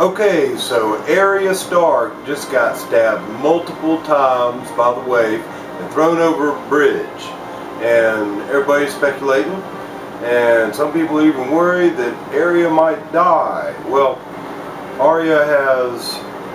Okay, so Arya Stark just got stabbed multiple times by the Waif and thrown over a bridge. And everybody's speculating, and some people even worried that Arya might die. Well, Arya has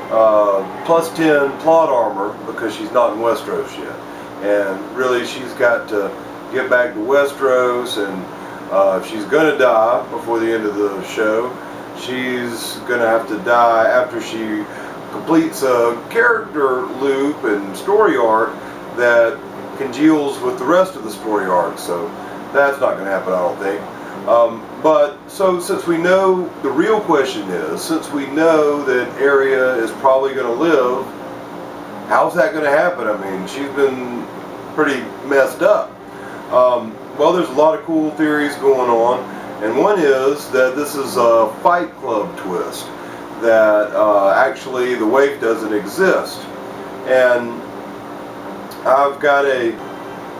+10 plot armor because she's not in Westeros yet. And really she's got to get back to Westeros, and if she's going to die before the end of the show, she's going to have to die after she completes a character loop and story arc that congeals with the rest of the story arc. So that's not going to happen, I don't think. But so since we know, the real question is, since we know that Arya is probably going to live, how's that going to happen? I mean, she's been pretty messed up. Well, there's a lot of cool theories going on, and one is that this is a Fight Club twist, that actually the Waif doesn't exist. And I've got a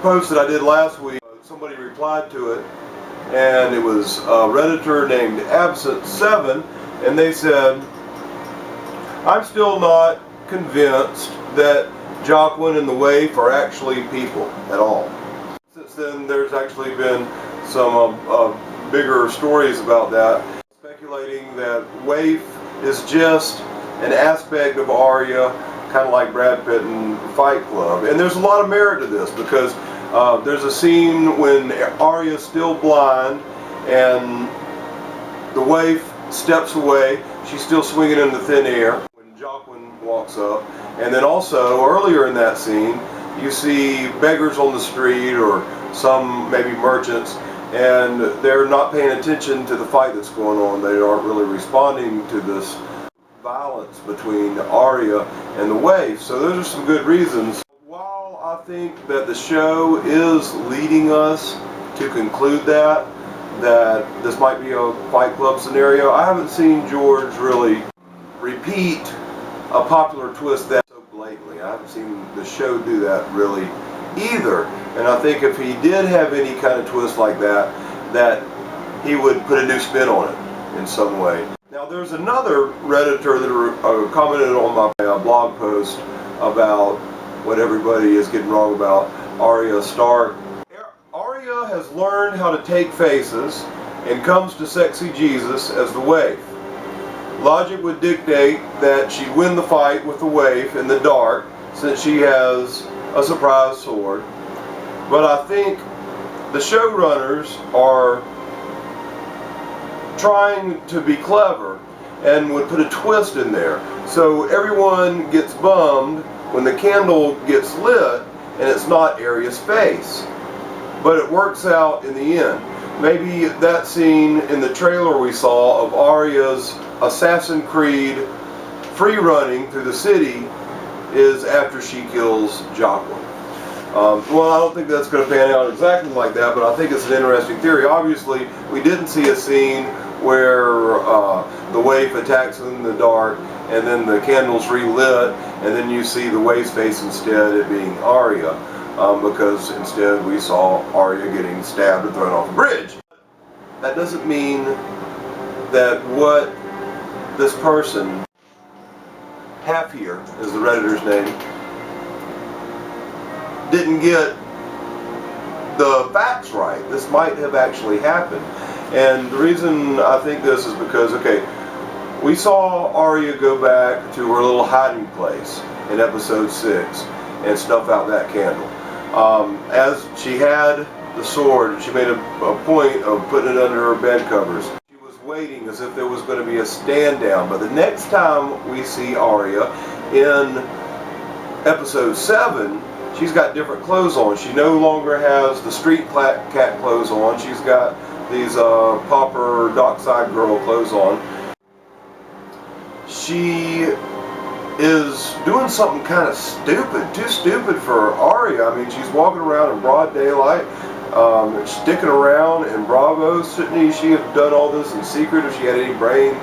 post that I did last week. Somebody replied to it, and it was a Redditor named Absent7, and they said, "I'm still not convinced that Jaqen and the Waif are actually people at all." Since then, there's actually been some bigger stories about that, speculating that Waif is just an aspect of Arya, kind of like Brad Pitt in Fight Club. And there's a lot of merit to this, because there's a scene when Arya's still blind and the Waif steps away. She's still swinging in the thin air when Jaqen walks up. And then also, earlier in that scene, you see beggars on the street, or some maybe merchants, and they're not paying attention to the fight that's going on. They aren't really responding to this violence between Arya and the Waif. So those are some good reasons. While I think that the show is leading us to conclude that this might be a Fight Club scenario, I haven't seen George really repeat a popular twist that so blatantly. I haven't seen the show do that really either. And I think if he did have any kind of twist like that, that he would put a new spin on it in some way. Now, there's another Redditor that commented on my blog post about what everybody is getting wrong about Arya Stark. Arya has learned how to take faces and comes to sexy Jesus as the Waif. Logic would dictate that she'd win the fight with the Waif in the dark, since she has a surprise sword. But I think the showrunners are trying to be clever and would put a twist in there, so everyone gets bummed when the candle gets lit and it's not Arya's face. But it works out in the end. Maybe that scene in the trailer we saw of Arya's Assassin's Creed free running through the city is after she kills Jaqen. Well, I don't think that's going to pan out exactly like that, but I think it's an interesting theory. Obviously, we didn't see a scene where the Waif attacks in the dark and then the candle's relit and then you see the Waif's face instead, it being Arya, because instead we saw Arya getting stabbed and thrown off a bridge. That doesn't mean that what this person, Halfhere is the Redditor's name, didn't get the facts right. This might have actually happened. And the reason I think this is because, okay, we saw Arya go back to her little hiding place in episode 6 and snuff out that candle. As she had the sword, she made a point of putting it under her bed covers. She was waiting as if there was going to be a stand down. But the next time we see Arya in episode 7, she's got different clothes on. She no longer has the street cat clothes on. She's got these pauper dockside girl clothes on. She is doing something kind of stupid, too stupid for Arya. I mean, she's walking around in broad daylight, sticking around in Bravo. Shouldn't she have done all this in secret if she had any brain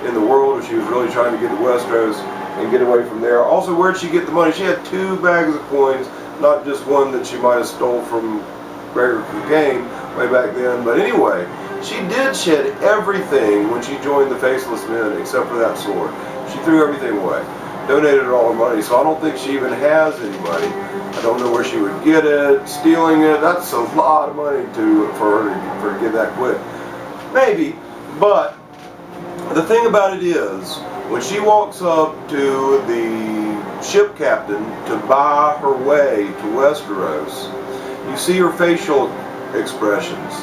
in the world, if she was really trying to get to Westeros and get away from there? Also, where'd she get the money? She had 2 bags of coins, not just one that she might have stole from Gregor Clegane way back then. But anyway, She did shed everything when she joined the Faceless Men except for that sword. She threw everything away. Donated all her money, so I don't think she even has anybody. I don't know where she would get it. Stealing it, that's a lot of money for her to get that quick. Maybe, but the thing about it is, when she walks up to the ship captain to buy her way to Westeros, you see her facial expressions.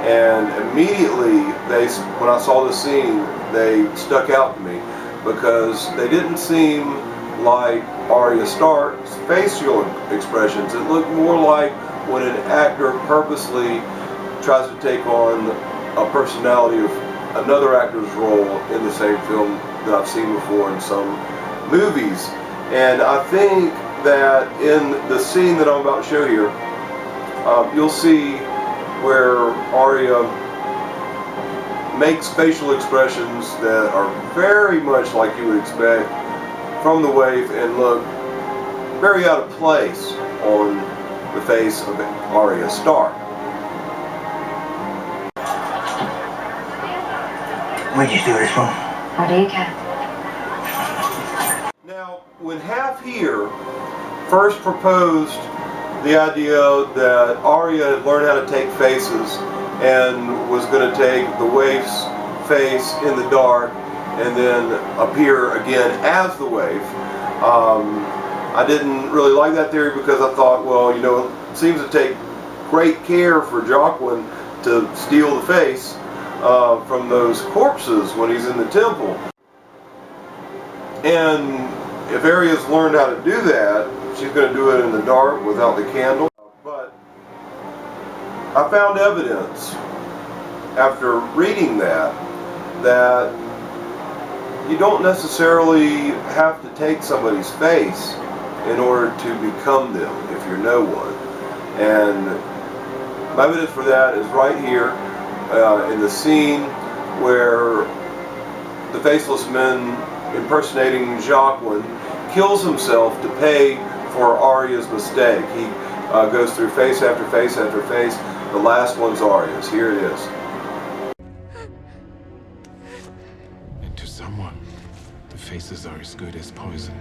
And immediately, when I saw the scene, they stuck out to me because they didn't seem like Arya Stark's facial expressions. It looked more like when an actor purposely tries to take on a personality of another actor's role in the same film that I've seen before in some movies. And I think that in the scene that I'm about to show here, you'll see where Arya makes facial expressions that are very much like you would expect from the waif and look very out of place on the face of Arya Stark. Where'd you steal this from? What do you care? Now, when Half Here first proposed the idea that Arya had learned how to take faces and was going to take the waif's face in the dark and then appear again as the waif, I didn't really like that theory because I thought, well, you know, it seems to take great care for Jaqen to steal the face from those corpses when he's in the temple. And if Arya's learned how to do that, she's going to do it in the dark without the candle. But I found evidence after reading that you don't necessarily have to take somebody's face in order to become them if you're no one. And my evidence for that is right here in the scene where the Faceless Men impersonating Jaqen kills himself to pay for Arya's mistake. He goes through face after face after face. The last one's Arya's. Here it is. And to someone, the faces are as good as poison.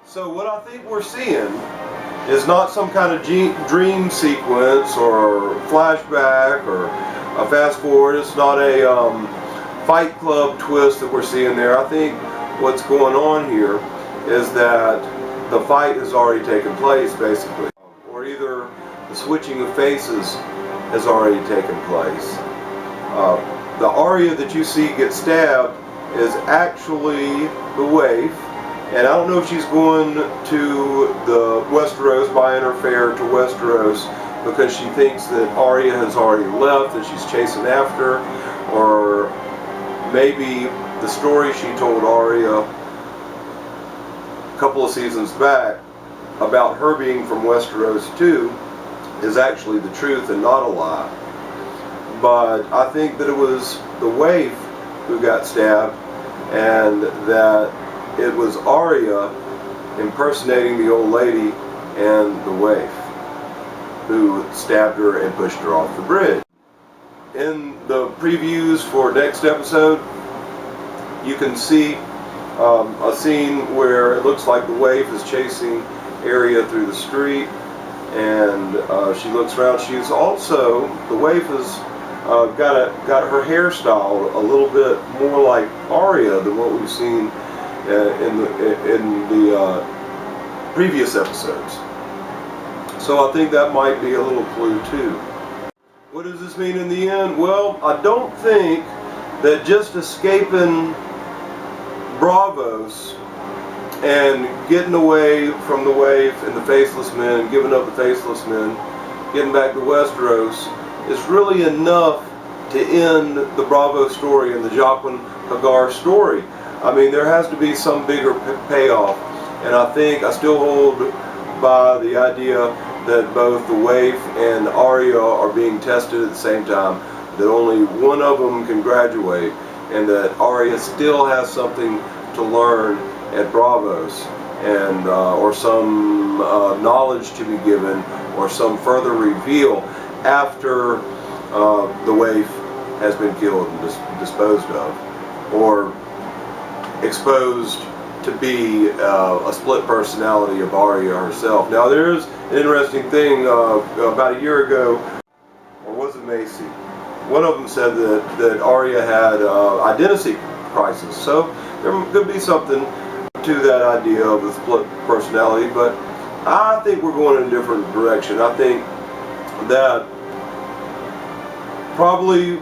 So what I think we're seeing is not some kind of dream sequence or flashback or a fast forward. It's not a Fight Club twist that we're seeing there. I think what's going on here is that the fight has already taken place, basically. Or either the switching of faces has already taken place. The Arya that you see get stabbed is actually the waif. And I don't know if she's going to the Westeros, buying her fare to Westeros because she thinks that Arya has already left and she's chasing after, or maybe the story she told Arya a couple of seasons back about her being from Westeros too is actually the truth and not a lie. But I think that it was the waif who got stabbed and that it was Arya impersonating the old lady and the waif who stabbed her and pushed her off the bridge. In the previews for next episode, you can see a scene where it looks like the waif is chasing Arya through the street, and she looks around. She's also, the waif has got her hairstyle a little bit more like Arya than what we've seen in the previous episodes. So I think that might be a little clue too. What does this mean in the end? Well, I don't think that just escaping Braavos and getting away from the waif and the Faceless Men, giving up the Faceless Men, getting back to Westeros is really enough to end the Braavos story and the Jaqen H'ghar story. I mean, there has to be some bigger payoff, and I still hold by the idea that both the waif and Arya are being tested at the same time, that only one of them can graduate, and that Arya still has something to learn at Braavos, and or some knowledge to be given, or some further reveal after the waif has been killed and disposed of, or exposed to be a split personality of Arya herself. Now there's an interesting thing, about a year ago, or was it Macy? One of them said that Arya had identity crisis, so there could be something to that idea of the split personality, but I think we're going in a different direction. I think that probably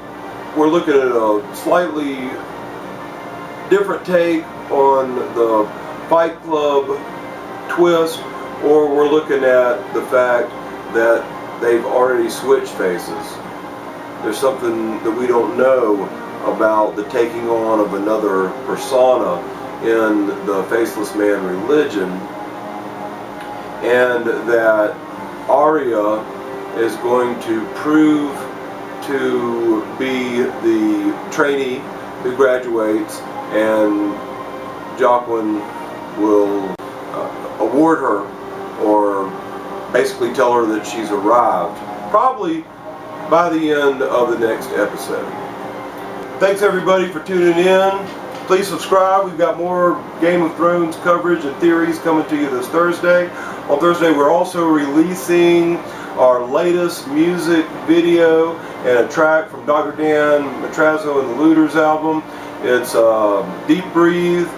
we're looking at a slightly different take on the Fight Club twist, or we're looking at the fact that they've already switched faces. There's something that we don't know about the taking on of another persona in the Faceless Man religion, and that Arya is going to prove to be the trainee who graduates, and Jaqen will award her, or basically tell her that she's arrived, probably by the end of the next episode. Thanks everybody for tuning in. Please subscribe. We've got more Game of Thrones coverage and theories coming to you this Thursday. On Thursday we're also releasing our latest music video and a track from Dr. Dan Matrazo and the Looters album. It's Deep Breathe,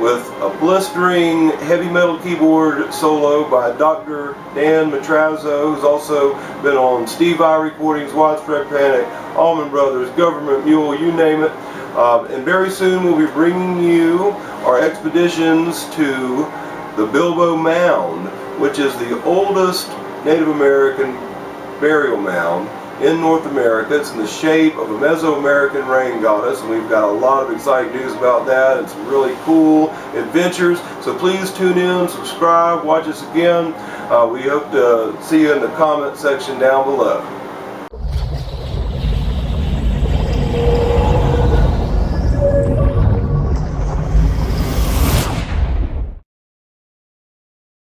with a blistering heavy metal keyboard solo by Dr. Dan Matrazo, who's also been on Steve Vai Recordings, Widespread Panic, Allman Brothers, Government Mule, you name it. And very soon we'll be bringing you our expeditions to the Bilbo Mound, which is the oldest Native American burial mound in North America. It's in the shape of a Mesoamerican rain goddess, and we've got a lot of exciting news about that and some really cool adventures. So please tune in, subscribe, watch us again. We hope to see you in the comment section down below.